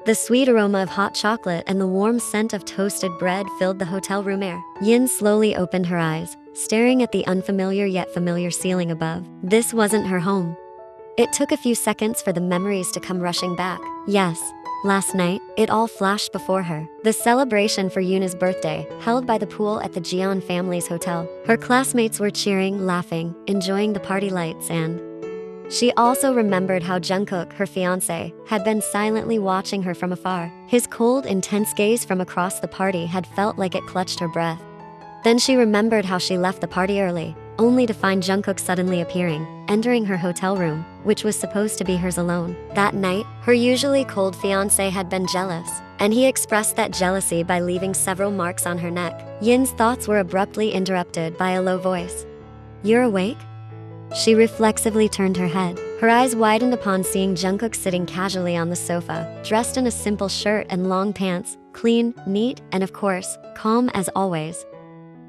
The sweet aroma of hot chocolate and the warm scent of toasted bread filled the hotel room air. Yin slowly opened her eyes, staring at the unfamiliar yet familiar ceiling above. This wasn't her home. It took a few seconds for the memories to come rushing back. Yes, last night, it all flashed before her. The celebration for Yuna's birthday, held by the pool at the Jian family's hotel. Her classmates were cheering, laughing, enjoying the party lights, and she also remembered how Jungkook, her fiance, had been silently watching her from afar. His cold, intense gaze from across the party had felt like it clutched her breath. Then she remembered how she left the party early, only to find Jungkook suddenly appearing, entering her hotel room, which was supposed to be hers alone. That night, her usually cold fiance had been jealous, and he expressed that jealousy by leaving several marks on her neck. Yin's thoughts were abruptly interrupted by a low voice. "You're awake?" She reflexively turned her head. Her eyes widened upon seeing Jungkook sitting casually on the sofa, dressed in a simple shirt and long pants, clean, neat, and of course, calm as always.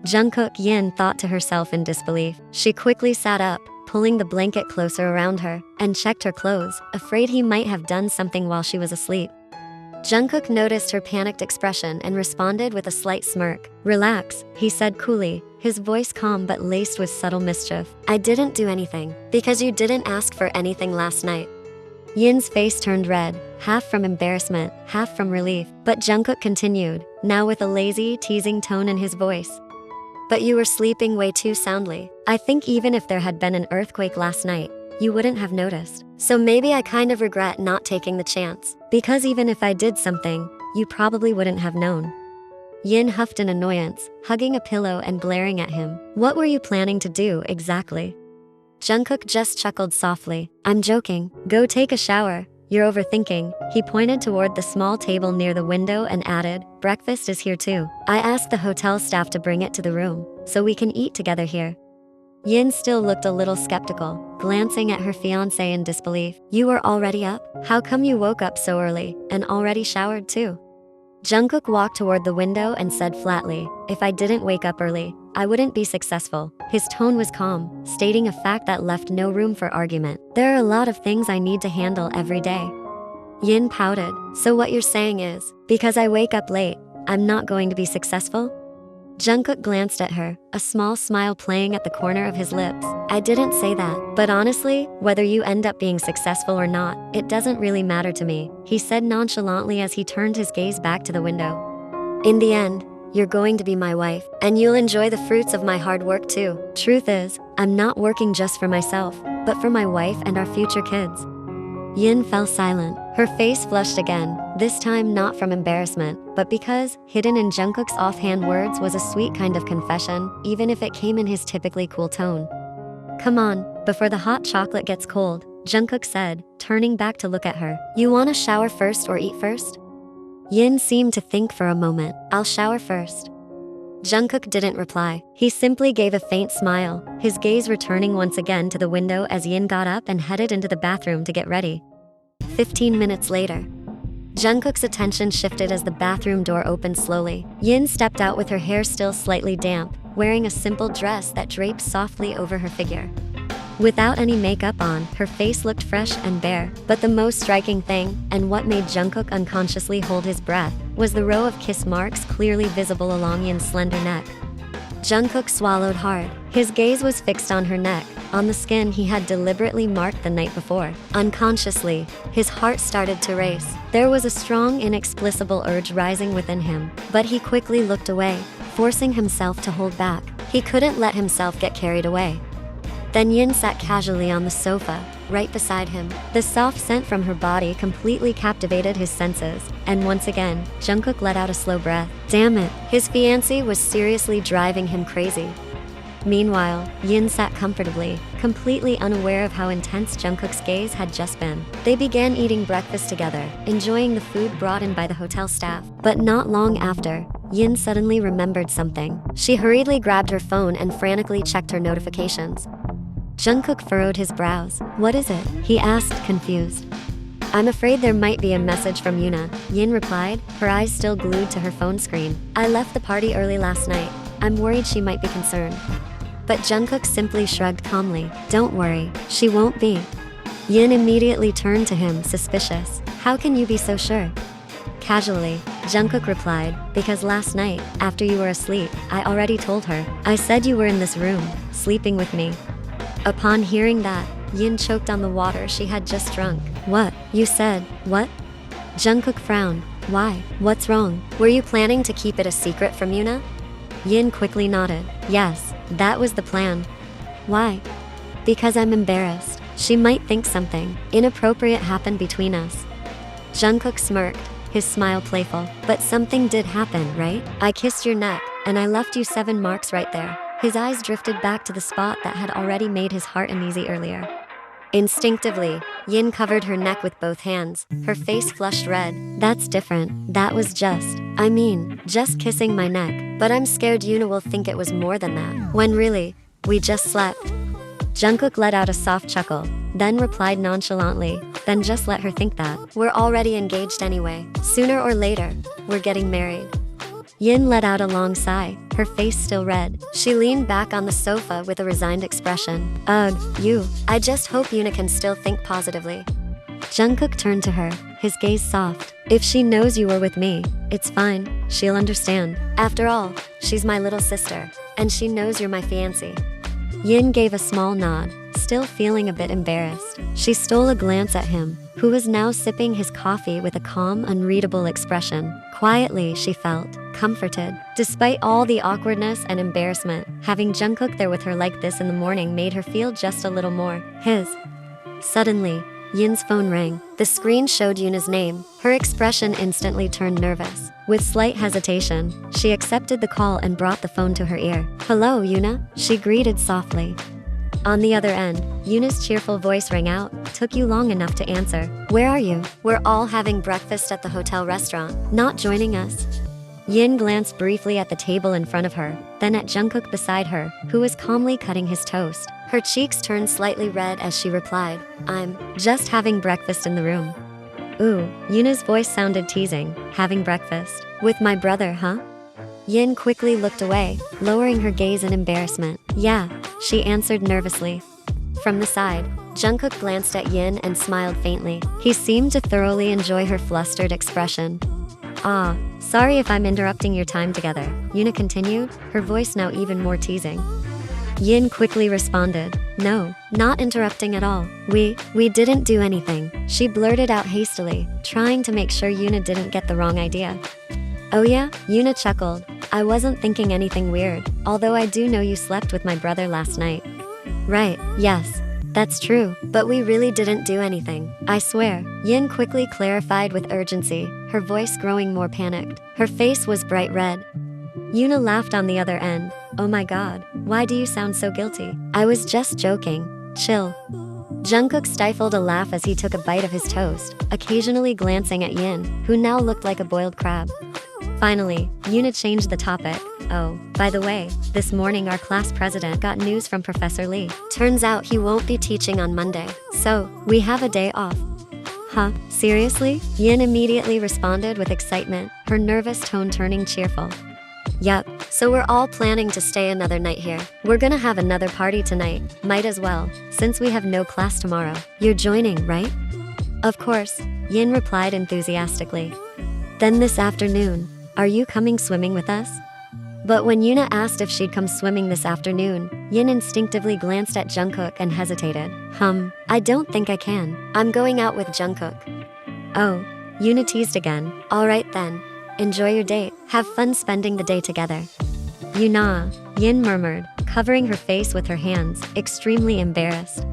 Jungkook, Yin thought to herself in disbelief. She quickly sat up, pulling the blanket closer around her, and checked her clothes, afraid he might have done something while she was asleep. Jungkook noticed her panicked expression and responded with a slight smirk. "Relax," he said coolly, his voice calm but laced with subtle mischief. "I didn't do anything, because you didn't ask for anything last night." Yin's face turned red, half from embarrassment, half from relief, but Jungkook continued, now with a lazy, teasing tone in his voice. "But you were sleeping way too soundly. I think even if there had been an earthquake last night, you wouldn't have noticed. So maybe I kind of regret not taking the chance. Because even if I did something, you probably wouldn't have known." Yin huffed in annoyance, hugging a pillow and glaring at him. "What were you planning to do exactly?" Jungkook just chuckled softly. "I'm joking. Go take a shower. You're overthinking." He pointed toward the small table near the window and added, "Breakfast is here too. I asked the hotel staff to bring it to the room, so we can eat together here." Yin still looked a little skeptical, glancing at her fiancé in disbelief. "You were already up? How come you woke up so early, and already showered too?" Jungkook walked toward the window and said flatly, "If I didn't wake up early, I wouldn't be successful." His tone was calm, stating a fact that left no room for argument. "There are a lot of things I need to handle every day." Yin pouted. "So what you're saying is, because I wake up late, I'm not going to be successful?" Jungkook glanced at her, a small smile playing at the corner of his lips. "I didn't say that, but honestly, whether you end up being successful or not, it doesn't really matter to me," he said nonchalantly as he turned his gaze back to the window. "In the end, you're going to be my wife, and you'll enjoy the fruits of my hard work too. Truth is, I'm not working just for myself, but for my wife and our future kids." Yin fell silent. Her face flushed again, this time not from embarrassment, but because, hidden in Jungkook's offhand words was a sweet kind of confession, even if it came in his typically cool tone. "Come on, before the hot chocolate gets cold," Jungkook said, turning back to look at her. "You wanna shower first or eat first?" Yin seemed to think for a moment. "I'll shower first." Jungkook didn't reply. He simply gave a faint smile, his gaze returning once again to the window as Yin got up and headed into the bathroom to get ready. 15 minutes later, Jungkook's attention shifted as the bathroom door opened slowly. Yin stepped out with her hair still slightly damp, wearing a simple dress that draped softly over her figure. Without any makeup on, her face looked fresh and bare, but the most striking thing, and what made Jungkook unconsciously hold his breath, was the row of kiss marks clearly visible along Yin's slender neck. Jungkook swallowed hard. His gaze was fixed on her neck, on the skin he had deliberately marked the night before. Unconsciously, his heart started to race. There was a strong, inexplicable urge rising within him, but he quickly looked away, forcing himself to hold back. He couldn't let himself get carried away. Then Yin sat casually on the sofa, right beside him. The soft scent from her body completely captivated his senses, and once again, Jungkook let out a slow breath. Damn it, his fiancée was seriously driving him crazy. Meanwhile, Yin sat comfortably, completely unaware of how intense Jungkook's gaze had just been. They began eating breakfast together, enjoying the food brought in by the hotel staff. But not long after, Yin suddenly remembered something. She hurriedly grabbed her phone and frantically checked her notifications. Jungkook furrowed his brows. "What is it?" he asked, confused. "I'm afraid there might be a message from Yuna," Yin replied, her eyes still glued to her phone screen. "I left the party early last night. I'm worried she might be concerned." But Jungkook simply shrugged calmly. "Don't worry, she won't be." Yin immediately turned to him, suspicious. "How can you be so sure?" Casually, Jungkook replied, because last night, after you were asleep, I already told her. I said you were in this room, sleeping with me. Upon hearing that, Yin choked on the water she had just drunk. What? You said, what? Jungkook frowned. Why? What's wrong? Were you planning to keep it a secret from Yuna? Yin quickly nodded. Yes, that was the plan. Why? Because I'm embarrassed. She might think something inappropriate happened between us. Jungkook smirked, his smile playful. But something did happen, right? I kissed your neck, and I left you 7 marks right there. His eyes drifted back to the spot that had already made his heart uneasy earlier. Instinctively, Yin covered her neck with both hands, her face flushed red. That's different. That was just kissing my neck. But I'm scared Yuna will think it was more than that. When really, we just slept. Jungkook let out a soft chuckle, then replied nonchalantly, then just let her think that. We're already engaged anyway. Sooner or later, we're getting married. Yin let out a long sigh, her face still red. She leaned back on the sofa with a resigned expression. Ugh, I just hope Yuna can still think positively. Jungkook turned to her, his gaze soft. If she knows you were with me, it's fine, she'll understand. After all, she's my little sister, and she knows you're my fiance. Yin gave a small nod, still feeling a bit embarrassed. She stole a glance at him, who was now sipping his coffee with a calm, unreadable expression. Quietly, she felt comforted. Despite all the awkwardness and embarrassment, having Jungkook there with her like this in the morning made her feel just a little more his. Suddenly, Yin's phone rang. The screen showed Yuna's name. Her expression instantly turned nervous. With slight hesitation, she accepted the call and brought the phone to her ear. Hello, Yuna, she greeted softly. On the other end, Yuna's cheerful voice rang out. Took you long enough to answer. Where are you? We're all having breakfast at the hotel restaurant. Not joining us? Yin glanced briefly at the table in front of her, then at Jungkook beside her, who was calmly cutting his toast. Her cheeks turned slightly red as she replied, I'm just having breakfast in the room. Ooh, Yuna's voice sounded teasing. Having breakfast? With my brother, huh? Yin quickly looked away, lowering her gaze in embarrassment. Yeah, she answered nervously. From the side, Jungkook glanced at Yin and smiled faintly. He seemed to thoroughly enjoy her flustered expression. Ah, sorry if I'm interrupting your time together, Yuna continued, her voice now even more teasing. Yin quickly responded, no, not interrupting at all. We didn't do anything, she blurted out hastily, trying to make sure Yuna didn't get the wrong idea. Oh yeah? Yuna chuckled. I wasn't thinking anything weird, although I do know you slept with my brother last night. Right, yes. That's true, but we really didn't do anything, I swear. Yin quickly clarified with urgency, her voice growing more panicked. Her face was bright red. Yuna laughed on the other end. Oh my god, why do you sound so guilty? I was just joking. Chill. Jungkook stifled a laugh as he took a bite of his toast, occasionally glancing at Yin, who now looked like a boiled crab. Finally, Yuna changed the topic. Oh, by the way, this morning our class president got news from Professor Lee. Turns out he won't be teaching on Monday, so we have a day off. Huh? Seriously? Yin immediately responded with excitement, her nervous tone turning cheerful. Yup, so we're all planning to stay another night here. We're gonna have another party tonight, might as well, since we have no class tomorrow. You're joining, right? Of course, Yin replied enthusiastically. Then this afternoon, are you coming swimming with us? But when Yuna asked if she'd come swimming this afternoon, Yin instinctively glanced at Jungkook and hesitated. I don't think I can. I'm going out with Jungkook. Oh, Yuna teased again. Alright then. Enjoy your date. Have fun spending the day together. Yuna, Yin murmured, covering her face with her hands, extremely embarrassed.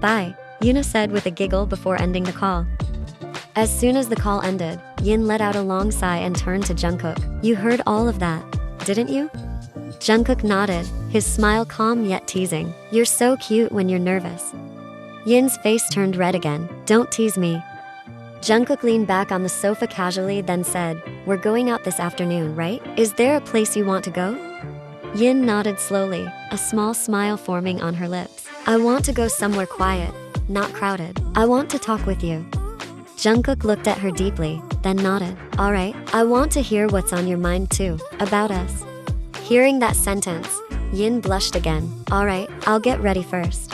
Bye, Yuna said with a giggle before ending the call. As soon as the call ended, Yin let out a long sigh and turned to Jungkook. You heard all of that, didn't you? Jungkook nodded, his smile calm yet teasing. You're so cute when you're nervous. Yin's face turned red again. Don't tease me. Jungkook leaned back on the sofa casually, then said, We're going out this afternoon, right? Is there a place you want to go? Yin nodded slowly, a small smile forming on her lips. I want to go somewhere quiet, not crowded. I want to talk with you. Jungkook looked at her deeply, then nodded. Alright, I want to hear what's on your mind too, about us. Hearing that sentence, Yin blushed again. Alright, I'll get ready first.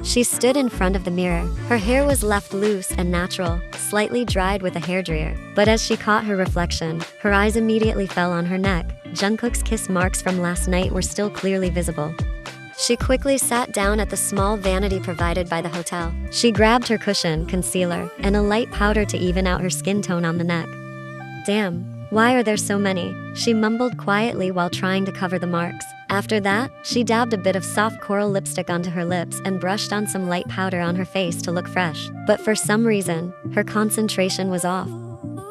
She stood in front of the mirror. Her hair was left loose and natural, slightly dried with a hairdryer. But as she caught her reflection, her eyes immediately fell on her neck. Jungkook's kiss marks from last night were still clearly visible. She quickly sat down at the small vanity provided by the hotel. She grabbed her cushion, concealer, and a light powder to even out her skin tone on the neck. Damn, why are there so many? She mumbled quietly while trying to cover the marks. After that, she dabbed a bit of soft coral lipstick onto her lips and brushed on some light powder on her face to look fresh. But for some reason, her concentration was off.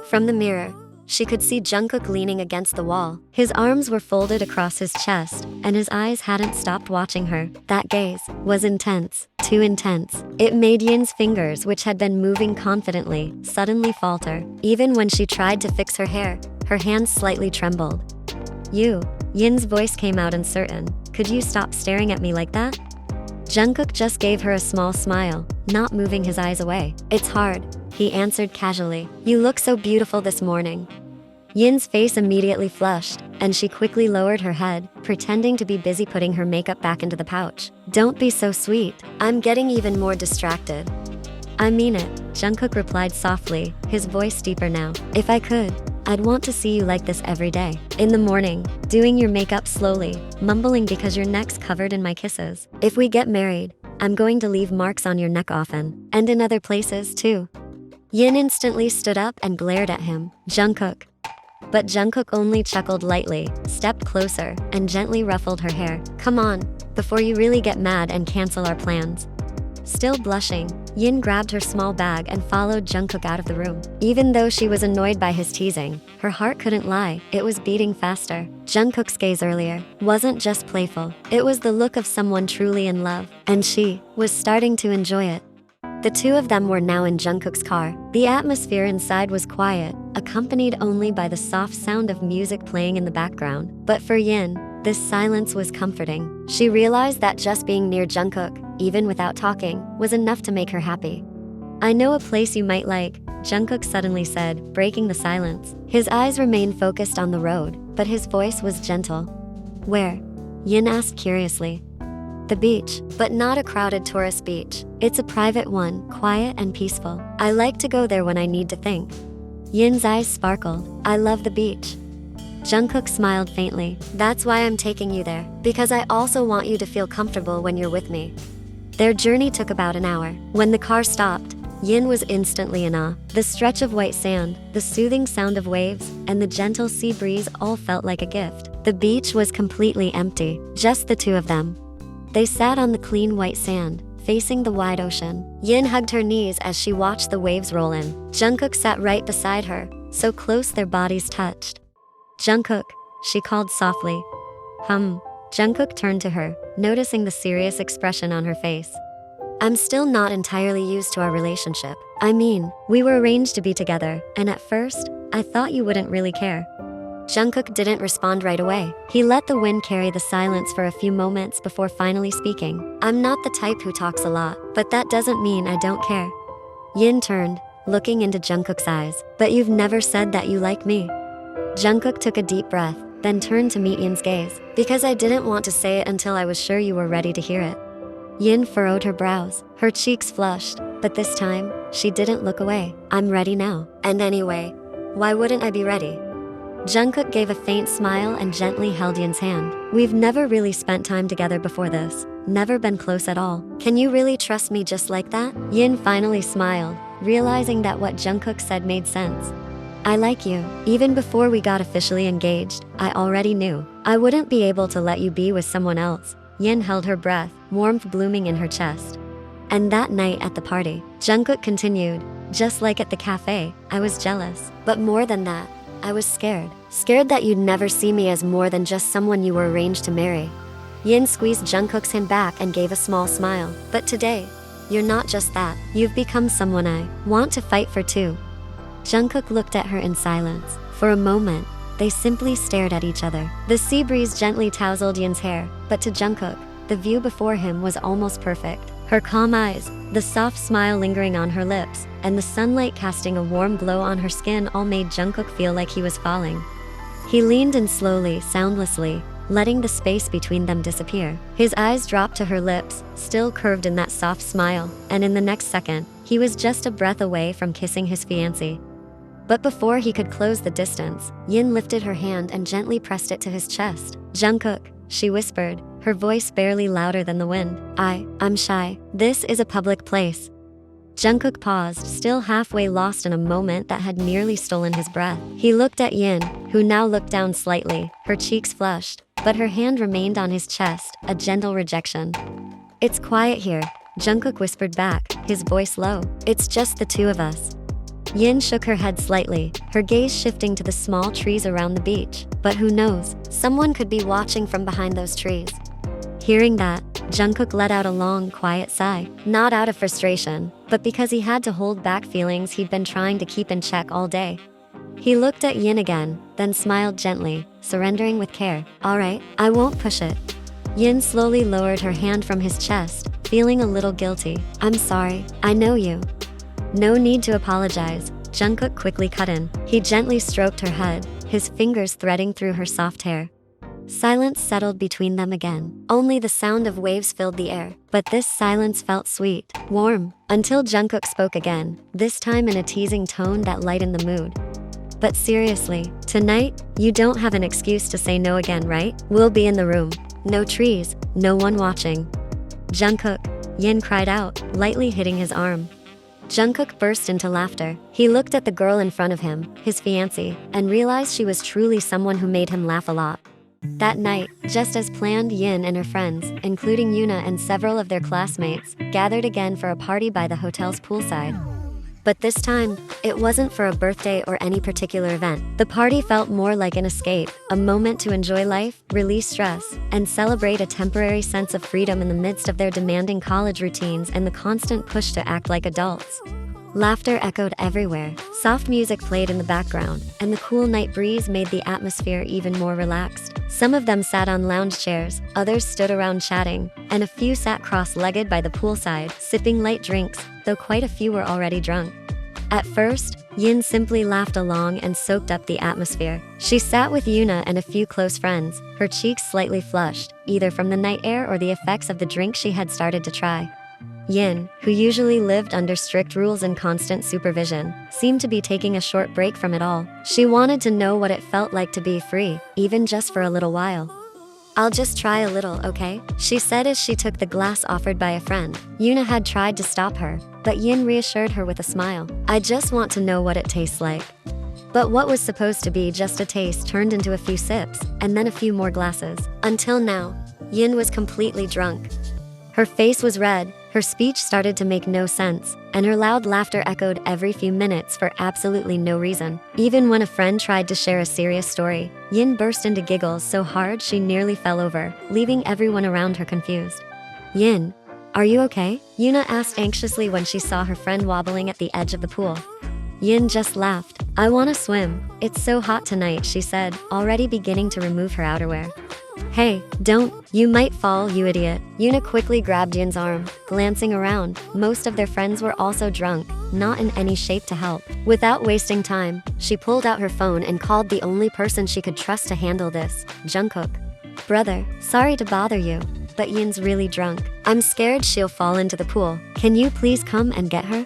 From the mirror, she could see Jungkook leaning against the wall. His arms were folded across his chest, and his eyes hadn't stopped watching her. That gaze was intense, too intense. It made Yin's fingers, which had been moving confidently, suddenly falter. Even when she tried to fix her hair, her hands slightly trembled. Yin's voice came out uncertain. Could you stop staring at me like that? Jungkook just gave her a small smile, not moving his eyes away. It's hard, he answered casually. You look so beautiful this morning. Yin's face immediately flushed, and she quickly lowered her head, pretending to be busy putting her makeup back into the pouch. Don't be so sweet. I'm getting even more distracted. I mean it, Jungkook replied softly, his voice deeper now. If I could, I'd want to see you like this every day. In the morning, doing your makeup slowly, mumbling because your neck's covered in my kisses. If we get married, I'm going to leave marks on your neck often, and in other places too. Yin instantly stood up and glared at him. Jungkook. But Jungkook only chuckled lightly, stepped closer, and gently ruffled her hair. Come on, before you really get mad and cancel our plans. Still blushing, Yin grabbed her small bag and followed Jungkook out of the room. Even though she was annoyed by his teasing, her heart couldn't lie, it was beating faster. Jungkook's gaze earlier wasn't just playful, it was the look of someone truly in love, and she was starting to enjoy it. The two of them were now in Jungkook's car. The atmosphere inside was quiet, accompanied only by the soft sound of music playing in the background. But for Yin, this silence was comforting. She realized that just being near Jungkook, even without talking, was enough to make her happy. I know a place you might like, Jungkook suddenly said, breaking the silence. His eyes remained focused on the road, but his voice was gentle. Where? Yin asked curiously. The beach, but not a crowded tourist beach. It's a private one, quiet and peaceful. I like to go there when I need to think. Yin's eyes sparkled. I love the beach. Jungkook smiled faintly. That's why I'm taking you there, because I also want you to feel comfortable when you're with me. Their journey took about an hour. When the car stopped, Yin was instantly in awe. The stretch of white sand, the soothing sound of waves, and the gentle sea breeze all felt like a gift. The beach was completely empty, just the two of them. They sat on the clean white sand, facing the wide ocean. Yin hugged her knees as she watched the waves roll in. Jungkook sat right beside her, so close their bodies touched. Jungkook, she called softly. Jungkook turned to her, noticing the serious expression on her face. I'm still not entirely used to our relationship. I mean, we were arranged to be together, and at first, I thought you wouldn't really care. Jungkook didn't respond right away. He let the wind carry the silence for a few moments before finally speaking. I'm not the type who talks a lot, but that doesn't mean I don't care. Yin turned, looking into Jungkook's eyes. But you've never said that you like me. Jungkook took a deep breath, then turned to meet Yin's gaze. Because I didn't want to say it until I was sure you were ready to hear it. Yin furrowed her brows. Her cheeks flushed, but this time, she didn't look away. I'm ready now. And anyway, why wouldn't I be ready? Jungkook gave a faint smile and gently held Yin's hand. We've never really spent time together before this. Never been close at all. Can you really trust me just like that? Yin finally smiled, realizing that what Jungkook said made sense. I like you. Even before we got officially engaged, I already knew. I wouldn't be able to let you be with someone else. Yin held her breath, warmth blooming in her chest. And that night at the party, Jungkook continued, just like at the cafe, I was jealous. But more than that, I was scared. Scared that you'd never see me as more than just someone you were arranged to marry. Yin squeezed Jungkook's hand back and gave a small smile. But today, you're not just that. You've become someone I want to fight for too. Jungkook looked at her in silence. For a moment, they simply stared at each other. The sea breeze gently tousled Yin's hair, but to Jungkook, the view before him was almost perfect. Her calm eyes, the soft smile lingering on her lips, and the sunlight casting a warm glow on her skin all made Jungkook feel like he was falling. He leaned in slowly, soundlessly, letting the space between them disappear. His eyes dropped to her lips, still curved in that soft smile, and in the next second, he was just a breath away from kissing his fiancée. But before he could close the distance, Yin lifted her hand and gently pressed it to his chest. "Jungkook," she whispered, her voice barely louder than the wind. I'm shy. This is a public place." Jungkook paused, still halfway lost in a moment that had nearly stolen his breath. He looked at Yin, who now looked down slightly, her cheeks flushed, but her hand remained on his chest, a gentle rejection. "It's quiet here," Jungkook whispered back, his voice low. "It's just the two of us." Yin shook her head slightly, her gaze shifting to the small trees around the beach. But who knows, someone could be watching from behind those trees. Hearing that, Jungkook let out a long, quiet sigh, not out of frustration, but because he had to hold back feelings he'd been trying to keep in check all day. He looked at Yin again, then smiled gently, surrendering with care. "All right, I won't push it." Yin slowly lowered her hand from his chest, feeling a little guilty. "I'm sorry, I know you." "No need to apologize," Jungkook quickly cut in. He gently stroked her head, his fingers threading through her soft hair. Silence settled between them again. Only the sound of waves filled the air. But this silence felt sweet, warm, until Jungkook spoke again, this time in a teasing tone that lightened the mood. "But seriously, tonight, you don't have an excuse to say no again, right? We'll be in the room. No trees, no one watching." "Jungkook," Yin cried out, lightly hitting his arm. Jungkook burst into laughter. He looked at the girl in front of him, his fiancée, and realized she was truly someone who made him laugh a lot. That night, just as planned, Yin and her friends, including Yuna and several of their classmates, gathered again for a party by the hotel's poolside. But this time, it wasn't for a birthday or any particular event. The party felt more like an escape, a moment to enjoy life, release stress, and celebrate a temporary sense of freedom in the midst of their demanding college routines and the constant push to act like adults. Laughter echoed everywhere, soft music played in the background, and the cool night breeze made the atmosphere even more relaxed. Some of them sat on lounge chairs, others stood around chatting, and a few sat cross-legged by the poolside, sipping light drinks, though quite a few were already drunk. At first, Yin simply laughed along and soaked up the atmosphere. She sat with Yuna and a few close friends, her cheeks slightly flushed, either from the night air or the effects of the drink she had started to try. Yin, who usually lived under strict rules and constant supervision, seemed to be taking a short break from it all. She wanted to know what it felt like to be free, even just for a little while. "I'll just try a little, okay?" she said as she took the glass offered by a friend. Yuna had tried to stop her, but Yin reassured her with a smile. "I just want to know what it tastes like." But what was supposed to be just a taste turned into a few sips, and then a few more glasses. Until now, Yin was completely drunk. Her face was red, her speech started to make no sense, and her loud laughter echoed every few minutes for absolutely no reason. Even when a friend tried to share a serious story, Yin burst into giggles so hard she nearly fell over, leaving everyone around her confused. "Yin, are you okay?" Yuna asked anxiously when she saw her friend wobbling at the edge of the pool. Yin just laughed. "I want to swim. It's so hot tonight," she said, already beginning to remove her outerwear. "Hey, don't, you might fall, you idiot." Yuna quickly grabbed Yin's arm, glancing around. Most of their friends were also drunk, not in any shape to help. Without wasting time, she pulled out her phone and called the only person she could trust to handle this, Jungkook. "Brother, sorry to bother you, but Yin's really drunk. I'm scared she'll fall into the pool. Can you please come and get her?"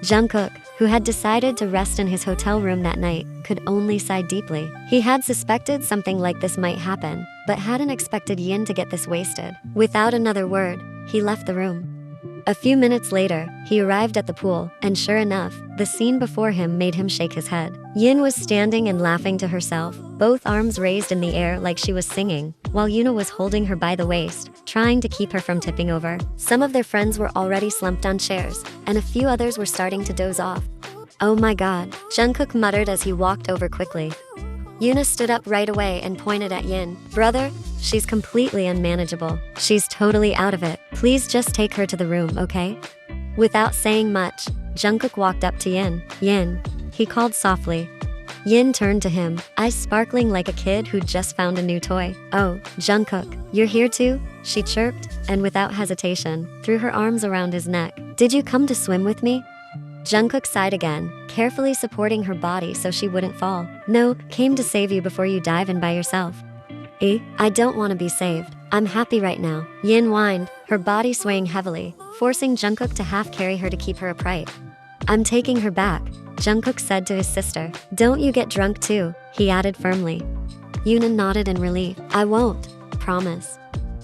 Jungkook, who had decided to rest in his hotel room that night, could only sigh deeply. He had suspected something like this might happen, but hadn't expected Yin to get this wasted. Without another word, he left the room. A few minutes later, he arrived at the pool, and sure enough, the scene before him made him shake his head. Yin was standing and laughing to herself, both arms raised in the air like she was singing, while Yuna was holding her by the waist, trying to keep her from tipping over. Some of their friends were already slumped on chairs, and a few others were starting to doze off. "Oh my god," Jungkook muttered as he walked over quickly. Yuna stood up right away and pointed at Yin. "Brother, she's completely unmanageable. She's totally out of it. Please just take her to the room, okay?" Without saying much, Jungkook walked up to Yin. "Yin," he called softly. Yin turned to him, eyes sparkling like a kid who'd just found a new toy. "Oh, Jungkook, you're here too?" she chirped, and without hesitation, threw her arms around his neck. "Did you come to swim with me?" Jungkook sighed again, carefully supporting her body so she wouldn't fall. "No, came to save you before you dive in by yourself." I don't want to be saved. I'm happy right now. Yin whined, her body swaying heavily, forcing Jungkook to half carry her to keep her upright. I'm taking her back, Jungkook said to his sister. Don't you get drunk too, he added firmly. Yoona nodded in relief. I won't. Promise.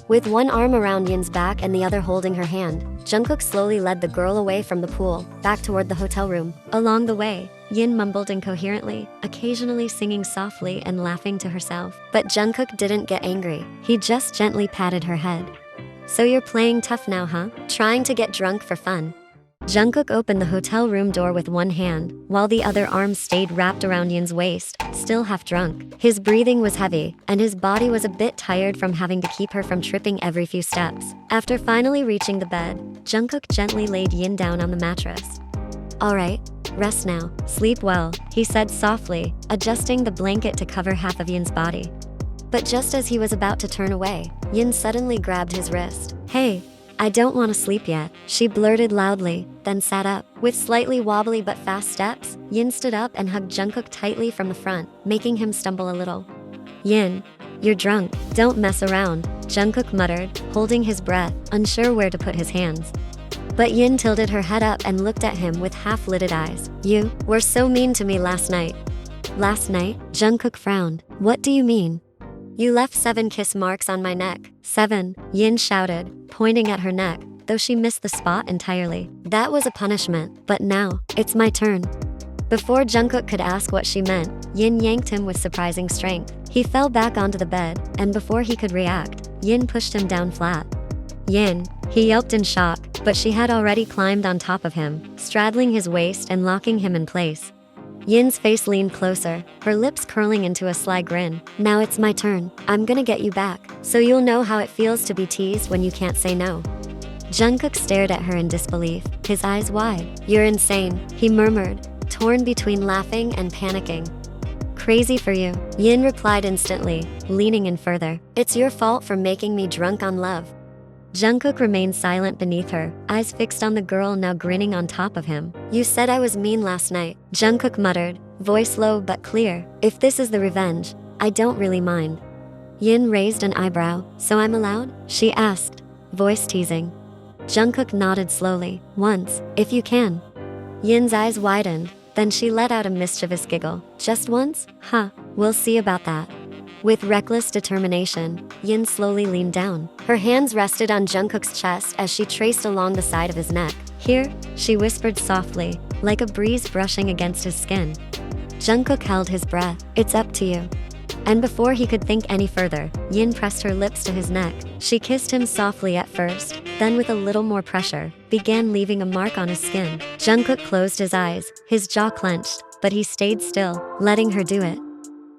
With one arm around Yin's back and the other holding her hand, Jungkook slowly led the girl away from the pool, back toward the hotel room. Along the way, Yin mumbled incoherently, occasionally singing softly and laughing to herself. But Jungkook didn't get angry. He just gently patted her head. So you're playing tough now, huh? Trying to get drunk for fun? Jungkook opened the hotel room door with one hand, while the other arm stayed wrapped around Yin's waist, still half drunk. His breathing was heavy, and his body was a bit tired from having to keep her from tripping every few steps. After finally reaching the bed, Jungkook gently laid Yin down on the mattress. Alright, rest now. Sleep well, he said softly, adjusting the blanket to cover half of Yin's body. But just as he was about to turn away, Yin suddenly grabbed his wrist. Hey, I don't want to sleep yet, she blurted loudly, then sat up. With slightly wobbly but fast steps, Yin stood up and hugged Jungkook tightly from the front, making him stumble a little. Yin, you're drunk, don't mess around, Jungkook muttered, holding his breath, unsure where to put his hands. But Yin tilted her head up and looked at him with half-lidded eyes. You were so mean to me last night. Last night? Jungkook frowned. What do you mean? You left 7 kiss marks on my neck. 7, Yin shouted, pointing at her neck, though she missed the spot entirely. That was a punishment, but now, it's my turn. Before Jungkook could ask what she meant, Yin yanked him with surprising strength. He fell back onto the bed, and before he could react, Yin pushed him down flat. Yin, he yelped in shock, but she had already climbed on top of him, straddling his waist and locking him in place. Yin's face leaned closer, her lips curling into a sly grin. Now it's my turn. I'm gonna get you back, so you'll know how it feels to be teased when you can't say no. Jungkook stared at her in disbelief, his eyes wide. You're insane, he murmured, torn between laughing and panicking. Crazy for you, Yin replied instantly, leaning in further. It's your fault for making me drunk on love. Jungkook remained silent beneath her, eyes fixed on the girl now grinning on top of him. You said I was mean last night, Jungkook muttered, voice low but clear. If this is the revenge, I don't really mind. Yin raised an eyebrow. So I'm allowed? She asked, voice teasing. Jungkook nodded slowly. Once, if you can. Yin's eyes widened, then she let out a mischievous giggle. Just once? Huh, we'll see about that. With reckless determination, Yin slowly leaned down. Her hands rested on Jungkook's chest as she traced along the side of his neck. Here, she whispered softly, like a breeze brushing against his skin. Jungkook held his breath. It's up to you. And before he could think any further, Yin pressed her lips to his neck. She kissed him softly at first, then with a little more pressure, began leaving a mark on his skin. Jungkook closed his eyes, his jaw clenched, but he stayed still, letting her do it.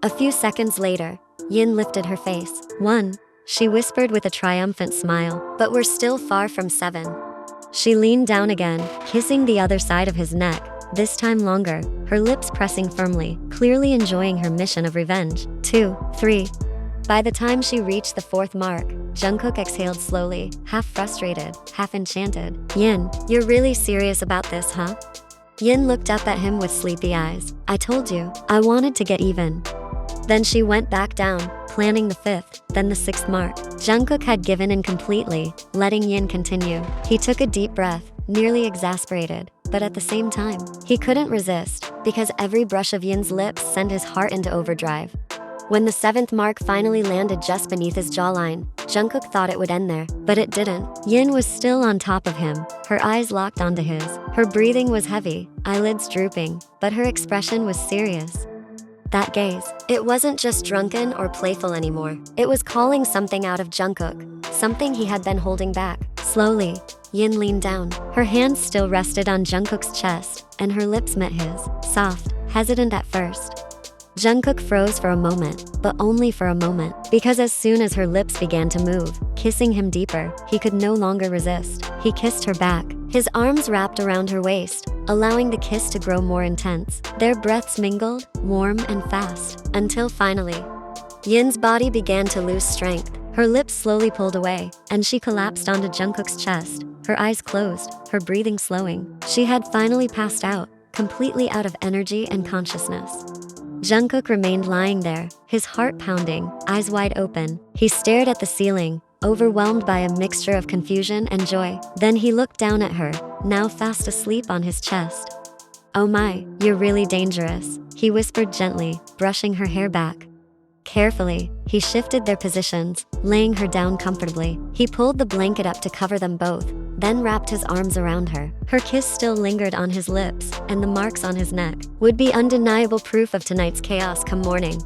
A few seconds later, Yin lifted her face. 1, she whispered with a triumphant smile, but we're still far from 7. She leaned down again, kissing the other side of his neck, this time longer, her lips pressing firmly, clearly enjoying her mission of revenge. 2, 3. By the time she reached the 4th mark, Jungkook exhaled slowly, half frustrated, half enchanted. Yin, you're really serious about this, huh? Yin looked up at him with sleepy eyes. I told you, I wanted to get even. Then she went back down, planning the 5th, then the 6th mark. Jungkook had given in completely, letting Yin continue. He took a deep breath, nearly exasperated, but at the same time, he couldn't resist, because every brush of Yin's lips sent his heart into overdrive. When the 7th mark finally landed just beneath his jawline, Jungkook thought it would end there, but it didn't. Yin was still on top of him, her eyes locked onto his. Her breathing was heavy, eyelids drooping, but her expression was serious. That gaze, it wasn't just drunken or playful anymore. It was calling something out of Jungkook, something he had been holding back. Slowly, Yin leaned down. Her hands still rested on Jungkook's chest, and her lips met his, soft, hesitant at first. Jungkook froze for a moment, but only for a moment, because as soon as her lips began to move, kissing him deeper, he could no longer resist. He kissed her back, his arms wrapped around her waist, allowing the kiss to grow more intense. Their breaths mingled, warm and fast, until finally, Yin's body began to lose strength. Her lips slowly pulled away, and she collapsed onto Jungkook's chest, her eyes closed, her breathing slowing. She had finally passed out, completely out of energy and consciousness. Jungkook remained lying there, his heart pounding, eyes wide open. He stared at the ceiling, overwhelmed by a mixture of confusion and joy. Then he looked down at her, now fast asleep on his chest. "Oh my, you're really dangerous," he whispered gently, brushing her hair back. Carefully, he shifted their positions, laying her down comfortably. He pulled the blanket up to cover them both, then wrapped his arms around her. Her kiss still lingered on his lips, and the marks on his neck would be undeniable proof of tonight's chaos come morning.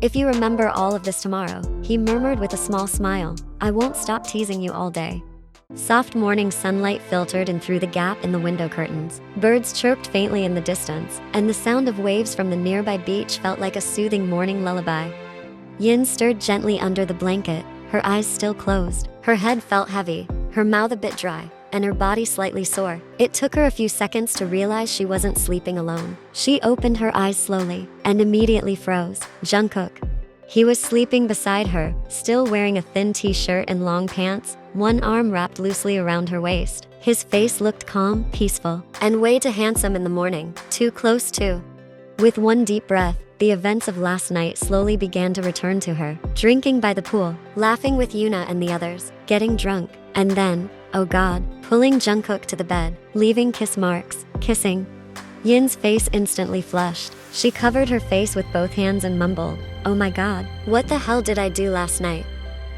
"If you remember all of this tomorrow," he murmured with a small smile, "I won't stop teasing you all day." Soft morning sunlight filtered in through the gap in the window curtains. Birds chirped faintly in the distance, and the sound of waves from the nearby beach felt like a soothing morning lullaby. Yin stirred gently under the blanket, her eyes still closed. Her head felt heavy, her mouth a bit dry, and her body slightly sore. It took her a few seconds to realize she wasn't sleeping alone. She opened her eyes slowly, and immediately froze. Jungkook. He was sleeping beside her, still wearing a thin t-shirt and long pants, one arm wrapped loosely around her waist. His face looked calm, peaceful, and way too handsome in the morning. Too close too. With one deep breath, the events of last night slowly began to return to her. Drinking by the pool, laughing with Yuna and the others, getting drunk, and then, oh god, pulling Jungkook to the bed, leaving kiss marks, kissing. Yin's face instantly flushed. She covered her face with both hands and mumbled, "Oh my god, what the hell did I do last night?"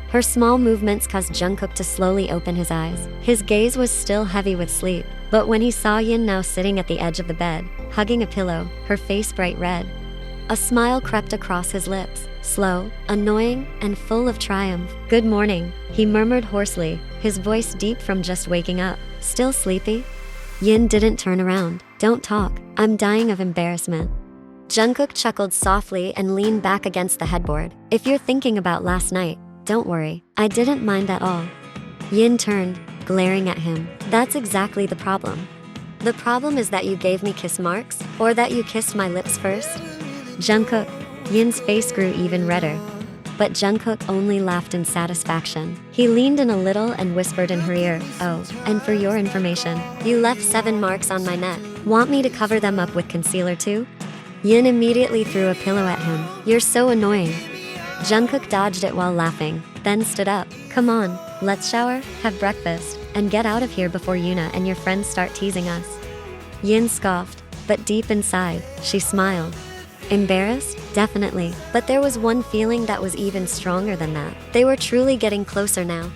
Her small movements caused Jungkook to slowly open his eyes. His gaze was still heavy with sleep, but when he saw Yin now sitting at the edge of the bed, hugging a pillow, her face bright red, a smile crept across his lips, slow, annoying, and full of triumph. "Good morning," he murmured hoarsely, his voice deep from just waking up. "Still sleepy?" Yin didn't turn around. "Don't talk, I'm dying of embarrassment." Jungkook chuckled softly and leaned back against the headboard. "If you're thinking about last night, don't worry, I didn't mind at all." Yin turned, glaring at him. "That's exactly the problem. The problem is that you gave me kiss marks, or that you kissed my lips first?" Jungkook. Yin's face grew even redder, but Jungkook only laughed in satisfaction. He leaned in a little and whispered in her ear, "Oh, and for your information, you left 7 marks on my neck. Want me to cover them up with concealer too?" Yin immediately threw a pillow at him. "You're so annoying." Jungkook dodged it while laughing, then stood up. "Come on, let's shower, have breakfast, and get out of here before Yuna and your friends start teasing us." Yin scoffed, but deep inside, she smiled. Embarrassed? Definitely. But there was one feeling that was even stronger than that. They were truly getting closer now.